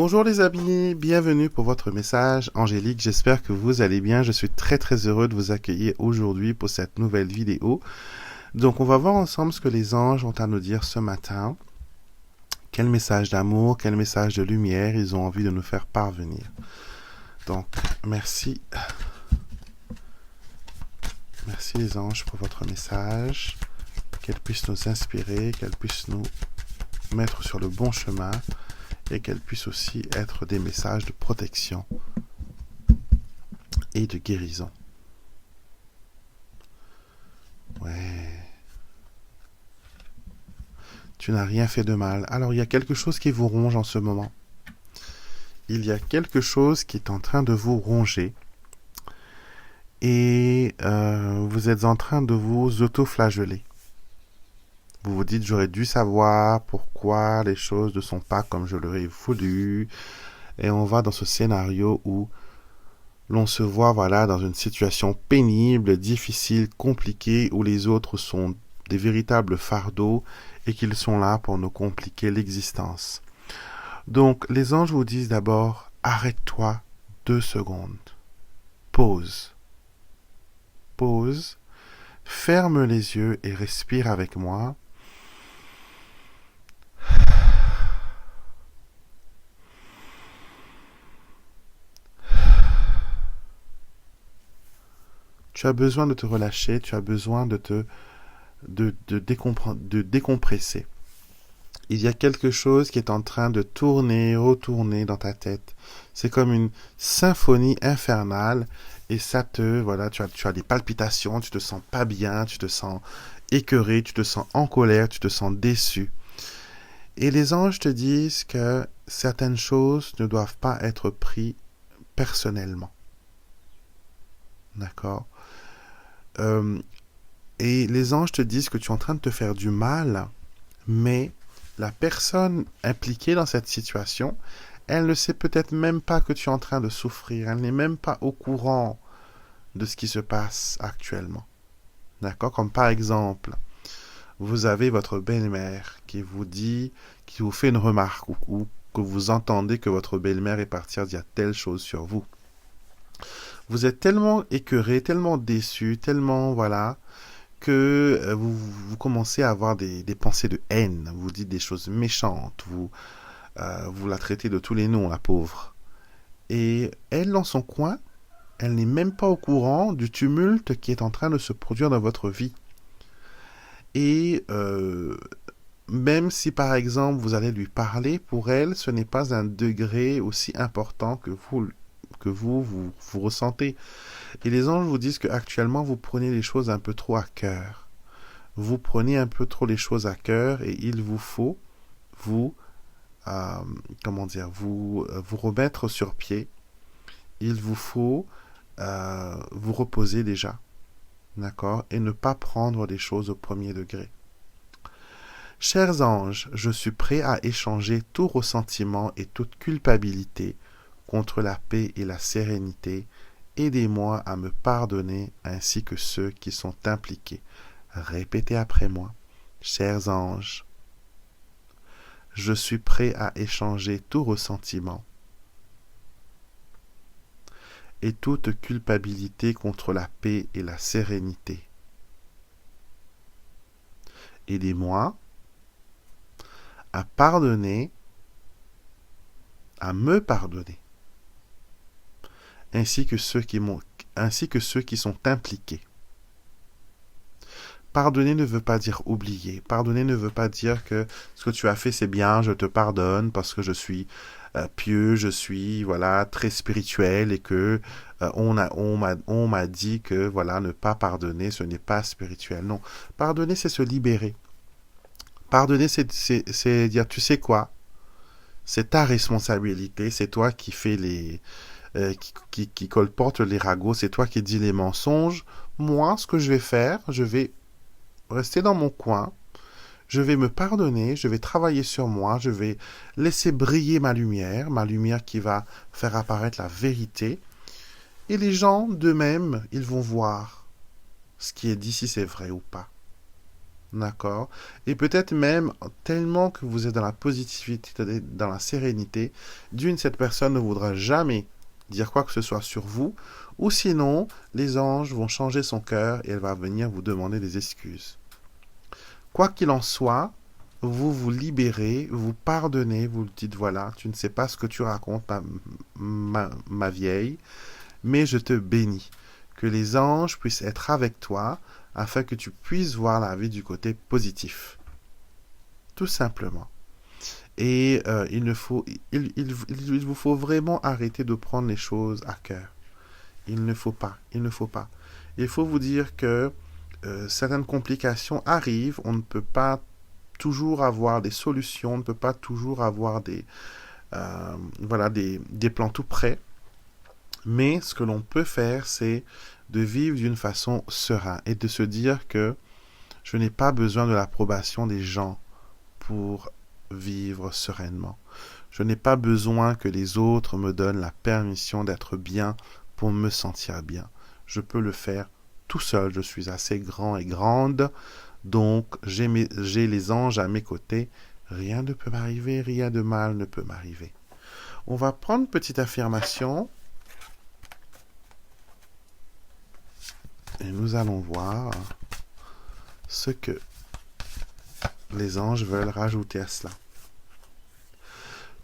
Bonjour les amis, bienvenue pour votre message angélique. J'espère que vous allez bien. Je suis très très heureux de vous accueillir aujourd'hui pour cette nouvelle vidéo. Donc on va voir ensemble ce que les anges ont à nous dire ce matin. Quel message d'amour, quel message de lumière ils ont envie de nous faire parvenir. Donc merci. Merci les anges pour votre message. Qu'elles puissent nous inspirer, qu'elles puissent nous mettre sur le bon chemin. Et qu'elles puissent aussi être des messages de protection et de guérison. Ouais. Tu n'as rien fait de mal. Alors, il y a quelque chose qui vous ronge en ce moment. Il y a quelque chose qui est en train de vous ronger. Et vous êtes en train de vous auto-flageller. Vous vous dites, j'aurais dû savoir pourquoi les choses ne sont pas comme je l'aurais voulu. Et on va dans ce scénario où l'on se voit dans une situation pénible, difficile, compliquée, où les autres sont des véritables fardeaux et qu'ils sont là pour nous compliquer l'existence. Donc, les anges vous disent d'abord, arrête-toi 2 secondes. Pause. Pause. Ferme les yeux et respire avec moi. Tu as besoin de te relâcher, tu as besoin de décompresser. Il y a quelque chose qui est en train de tourner, retourner dans ta tête. C'est comme une symphonie infernale et ça tu as des palpitations, tu te sens pas bien, tu te sens écœuré, tu te sens en colère, tu te sens déçu. Et les anges te disent que certaines choses ne doivent pas être prises personnellement. D'accord ? Et les anges te disent que tu es en train de te faire du mal, mais la personne impliquée dans cette situation, elle ne sait peut-être même pas que tu es en train de souffrir, elle n'est même pas au courant de ce qui se passe actuellement. D'accord ? Comme par exemple, vous avez votre belle-mère qui vous fait une remarque ou que vous entendez que votre belle-mère est partie dire telle chose sur vous. Vous êtes tellement écœuré, tellement déçu, tellement, que vous commencez à avoir des pensées de haine. Vous dites des choses méchantes, vous la traitez de tous les noms, la pauvre. Et elle, dans son coin, elle n'est même pas au courant du tumulte qui est en train de se produire dans votre vie. Et même si, par exemple, vous allez lui parler, pour elle, ce n'est pas un degré aussi important que vous ressentez. Et les anges vous disent qu'actuellement, vous prenez les choses un peu trop à cœur. Vous prenez un peu trop les choses à cœur et il vous faut vous remettre sur pied. Il vous faut vous reposer déjà, d'accord, et ne pas prendre les choses au premier degré. Chers anges, je suis prêt à échanger tout ressentiment et toute culpabilité contre la paix et la sérénité. Aidez-moi à me pardonner ainsi que ceux qui sont impliqués. Répétez après moi. Chers anges, je suis prêt à échanger tout ressentiment et toute culpabilité contre la paix et la sérénité. Aidez-moi à pardonner, à me pardonner, ainsi que ceux qui sont impliqués. Pardonner ne veut pas dire oublier. Pardonner ne veut pas dire que ce que tu as fait c'est bien, je te pardonne parce que je suis pieux, je suis très spirituel et que on m'a dit que ne pas pardonner ce n'est pas spirituel. Non, pardonner c'est se libérer. Pardonner c'est dire tu sais quoi, c'est ta responsabilité, c'est toi qui fais qui colporte les ragots, c'est toi qui dis les mensonges. Moi, ce que je vais faire, je vais rester dans mon coin, je vais me pardonner, je vais travailler sur moi, je vais laisser briller ma lumière qui va faire apparaître la vérité. Et les gens d'eux-mêmes, ils vont voir ce qui est dit, si c'est vrai ou pas. D'accord? Et peut-être même tellement que vous êtes dans la positivité, dans la sérénité, cette personne ne voudra jamais dire quoi que ce soit sur vous, ou sinon, les anges vont changer son cœur et elle va venir vous demander des excuses. Quoi qu'il en soit, vous vous libérez, vous pardonnez, vous dites voilà, tu ne sais pas ce que tu racontes, ma vieille, mais je te bénis. Que les anges puissent être avec toi afin que tu puisses voir la vie du côté positif. Tout simplement. Et il vous faut vraiment arrêter de prendre les choses à cœur. Il ne faut pas, il ne faut pas. Il faut vous dire que certaines complications arrivent, on ne peut pas toujours avoir des solutions, on ne peut pas toujours avoir des plans tout prêts. Mais ce que l'on peut faire, c'est de vivre d'une façon sereine et de se dire que je n'ai pas besoin de l'approbation des gens pour vivre sereinement. Je n'ai pas besoin que les autres me donnent la permission d'être bien pour me sentir bien. Je peux le faire tout seul. Je suis assez grand et grande, donc j'ai les anges à mes côtés. Rien ne peut m'arriver, rien de mal ne peut m'arriver. On va prendre une petite affirmation et nous allons voir ce que les anges veulent rajouter à cela.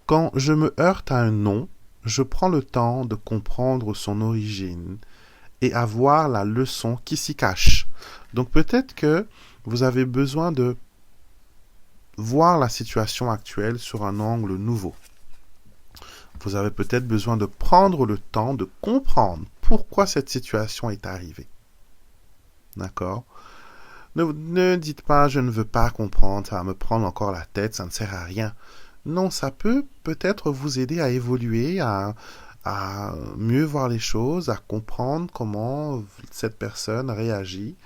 Quand je me heurte à un nom, je prends le temps de comprendre son origine et à voir la leçon qui s'y cache. Donc peut-être que vous avez besoin de voir la situation actuelle sur un angle nouveau. Vous avez peut-être besoin de prendre le temps de comprendre pourquoi cette situation est arrivée. D'accord? Ne dites pas je ne veux pas comprendre, ça va me prendre encore la tête, ça ne sert à rien. Non, ça peut peut-être vous aider à évoluer, à mieux voir les choses, à comprendre comment cette personne réagit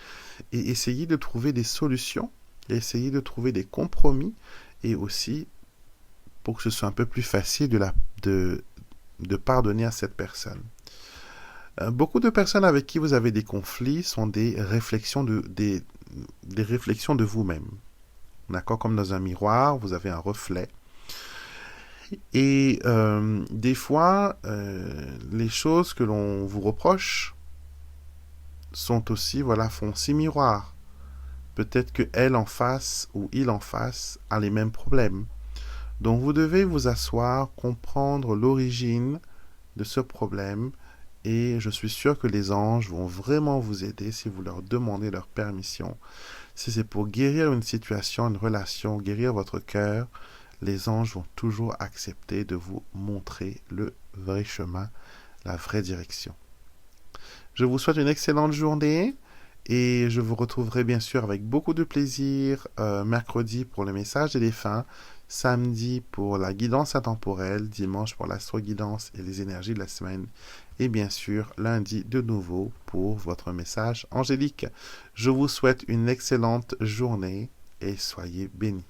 et essayer de trouver des solutions, essayer de trouver des compromis et aussi pour que ce soit un peu plus facile de pardonner à cette personne. Beaucoup de personnes avec qui vous avez des conflits sont des réflexions des réflexions de vous-même. D'accord? Comme dans un miroir, vous avez un reflet. Et des fois, les choses que l'on vous reproche sont aussi, font six miroirs. Peut-être que elle en face ou il en face a les mêmes problèmes. Donc vous devez vous asseoir, comprendre l'origine de ce problème et je suis sûr que les anges vont vraiment vous aider si vous leur demandez leur permission. Si c'est pour guérir une situation, une relation, guérir votre cœur, les anges vont toujours accepter de vous montrer le vrai chemin, la vraie direction. Je vous souhaite une excellente journée et je vous retrouverai bien sûr avec beaucoup de plaisir mercredi pour le message des défunts, samedi pour la guidance intemporelle, dimanche pour l'astro-guidance et les énergies de la semaine et bien sûr lundi de nouveau pour votre message angélique. Je vous souhaite une excellente journée et soyez bénis.